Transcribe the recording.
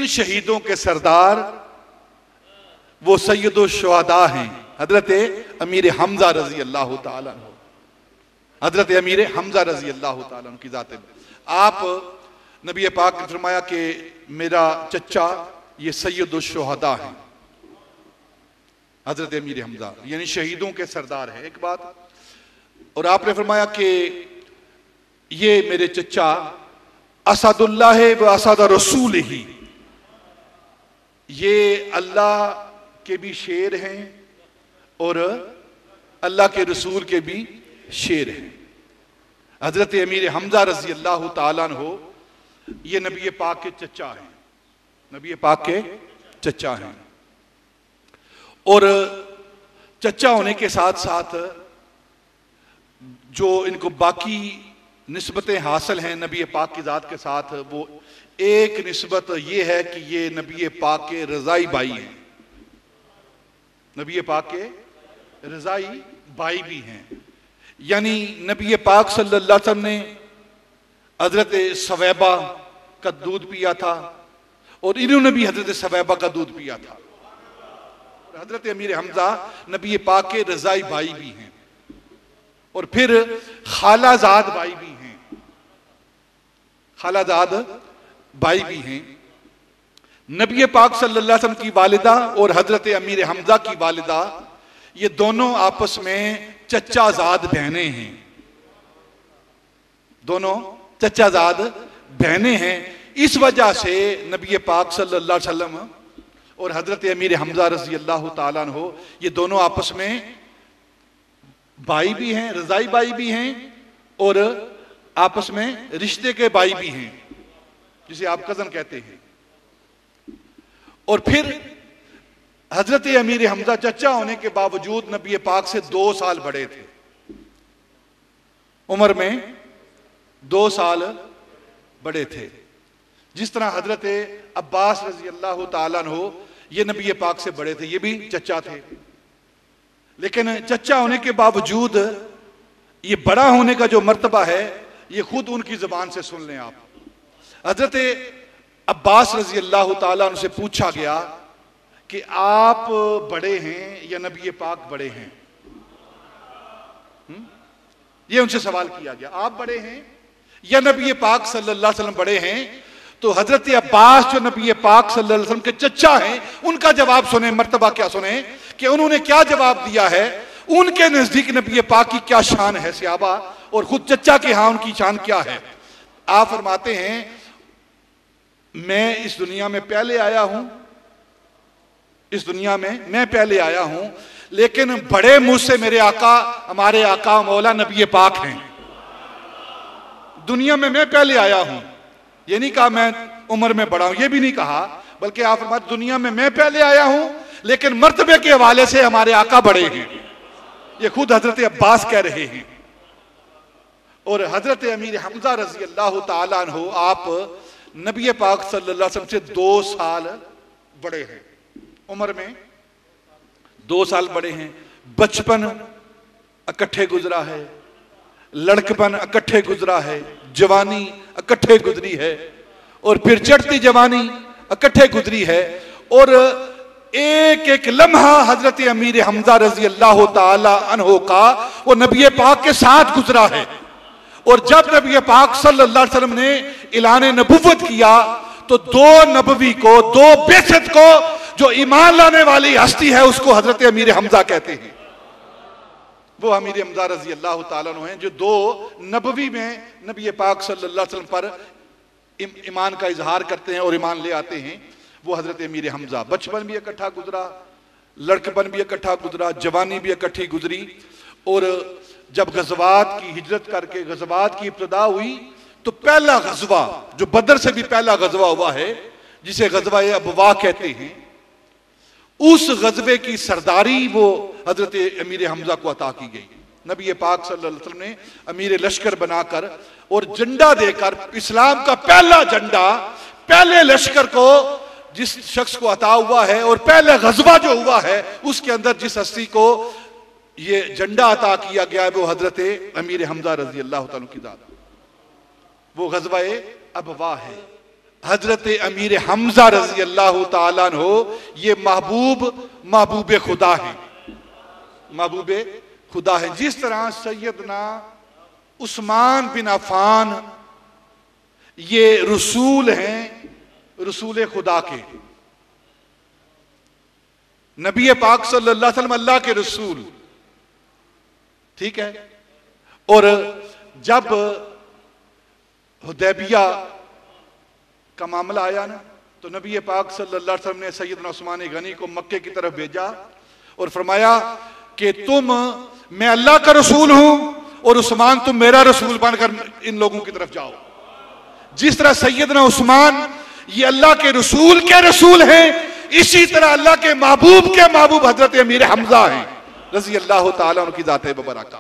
शहीदों के सरदार वो सैयदुल शुहदा हैं, हजरत अमीर हमजा रजी अल्लाह ताला अन्हु, हजरत अमीर हमजा रजी अल्लाह ताला अन्हु की जात। आप नबी पाक ने फरमाया कि मेरा चचा ये सैयदुल शुहदा हैं, हजरत अमीर हमजा यानी शहीदों के सरदार है एक बात। और आपने फरमाया कि ये मेरे चचा असदुल्लाह व असद रसूल ही, ये अल्लाह के भी शेर हैं और अल्लाह के रसूल के भी शेर हैं। हजरत अमीर हमजा रजी अल्लाह ताला अन्हु ये नबी पाक के चचा हैं, नबी पाक के चचा हैं। और चचा होने के साथ साथ जो इनको बाकी निस्बतें हासिल हैं नबी पाक की ज़ात के साथ, वो एक निस्बत ये है कि ये नबी पाक के रज़ाई भाई हैं, नबी पाक के रज़ाई भाई भी हैं। यानी नबी पाक सल्लल्लाहु अलैहि वसल्लम ने हजरत सवैबा का दूध पिया था और इन्होंने भी हजरत सवैबा का दूध पिया था। हजरत अमीर हमजा नबी पाक के रज़ाई भाई भी हैं और फिर खालाजाद भाई भी हैं, खालाजाद भाई भी हैं। नबी पाक सल्लल्लाहु अलैहि वसल्लम की वालिदा और हजरत अमीर हमजा की वालिदा ये दोनों आपस में चचाजाद बहनें हैं, दोनों चचाजाद बहनें हैं। इस वजह से नबी पाक सल्लल्लाहु अलैहि वसल्लम और हजरत अमीर हमजा रजी अल्लाह ताला अन्हु ये दोनों आपस में भाई भी हैं, रज़ाई भाई भी हैं और आपस में रिश्ते के भाई भी हैं, जिसे आप कजन कहते हैं। और फिर हजरत अमीर हमजा चचा होने के बावजूद नबी पाक से 2 साल बड़े थे, उम्र में 2 साल बड़े थे। जिस तरह हजरत अब्बास रजी अल्लाह ताला अन्हु ये नबी पाक से बड़े थे, ये भी चचा थे, लेकिन चचा होने के बावजूद ये बड़ा होने का जो मर्तबा है ये खुद उनकी जुबान से सुन लें आप। हजरत अब्बास रजी अल्लाह ताला अन्हु से पूछा गया कि आप बड़े हैं या नबी पाक बड़े हैं? ये उनसे सवाल किया गया, आप बड़े हैं या नबी पाक सल्लल्लाहु अलैहि वसल्लम बड़े हैं? तो हजरत अब्बास जो नबी पाक सल्लल्लाहु अलैहि वसल्लम के चचा हैं उनका जवाब सुने, मर्तबा क्या सुने कि उन्होंने क्या जवाब दिया है, उनके नजदीक नबी पाक की क्या शान है सहाबा और खुद चचा के यहां उनकी शान क्या है। आप फरमाते हैं मैं इस दुनिया में पहले आया हूं, इस दुनिया में मैं पहले आया हूं, लेकिन बड़े मुझसे मेरे आका हमारे आका मौला नबी पाक हैं। दुनिया में मैं पहले आया हूं, ये नहीं कहा मैं उम्र में बड़ा हूं, ये भी नहीं कहा, बल्कि आप हमारी दुनिया में मैं पहले आया हूं लेकिन मर्तबे के हवाले से हमारे आका बड़े हैं, ये खुद हजरत अब्बास कह रहे हैं। और हजरत अमीर हमजा रजी अल्लाह ताला अन्हु आप नबी पाक सल्लल्लाहु अलैहि वसल्लम से 2 साल बड़े हैं, उम्र में 2 साल बड़े हैं। बचपन इकट्ठे गुजरा है, लड़कपन इकट्ठे गुजरा है, जवानी इकट्ठे गुजरी है और फिर चढ़ती जवानी इकट्ठे गुजरी है। और एक एक लम्हा हजरत अमीर हमजा रजी अल्लाह ताला अन्हु का वो नबी पाक के साथ गुजरा है। और जब नबी पाक सल्लल्लाहु अलैहि वसल्लम ने ऐलान नबुव्वत किया तो 2 नबवी को, 2 बेसत को, जो ईमान लाने वाली हस्ती है उसको हजरत अमीर हमजा कहते हैं। वो अमीर हमजा रजी अल्लाह ताला अन्हु हैं जो 2 नबवी में नबी पाक सल्लल्लाहु अलैहि वसल्लम पर ईमान का इजहार करते हैं और ईमान ले आते हैं। वो हजरत अमीर हमजा बचपन भी इकट्ठा गुजरा, लड़कपन भी इकट्ठा गुजरा, जवानी भी इकट्ठी गुजरी। और जब गज़वात की हिजरत करके गज़वात की इब्तिदा हुई तो पहला गज़वा जो बदर से भी पहला गज़वा हुआ है, जिसे गज़वा अबवा कहते हैं, उस गज़वे की सरदारी वो हजरत अमीर हमजा को अता की गई। नबी पाक सल्लल्लाहु अलैहि वसल्लम ने अमीर लश्कर बनाकर और झंडा देकर इस्लाम का पहला झंडा पहले लश्कर को जिस शख्स को अता हुआ है और पहला गज़वा जो हुआ है उसके अंदर जिस हस्ती को ये झंडा अता किया गया है वो हजरत अमीर हमजा रजी अल्लाह तआला की जात, वो गज़वा अबवा है। हजरत अमीर हमजा रजी अल्लाह ताला अन्हो ये महबूब खुदा है, महबूब खुदा है। जिस तरह सैयदना उस्मान बिन अफ़ान ये रसूल हैं, रसूल खुदा के, नबी पाक सल्लल्लाहु अलैहि वसल्लम अल्लाह के रसूल, ठीक है। और जब हुदैबिया का मामला आया ना, तो नबी पाक सल्लल्लाहु अलैहि वसल्लम ने सैयदना उस्मान गनी को मक्के की तरफ भेजा और फरमाया कि मैं अल्लाह का रसूल हूं और उस्मान तुम मेरा रसूल बनकर इन लोगों की तरफ जाओ। जिस तरह सैयदना उस्मान ये अल्लाह के रसूल हैं, इसी तरह अल्लाह के महबूब हजरत अमीर हमजा हैं रजी अल्लाह ताला उनकी ज़ात मुबारक।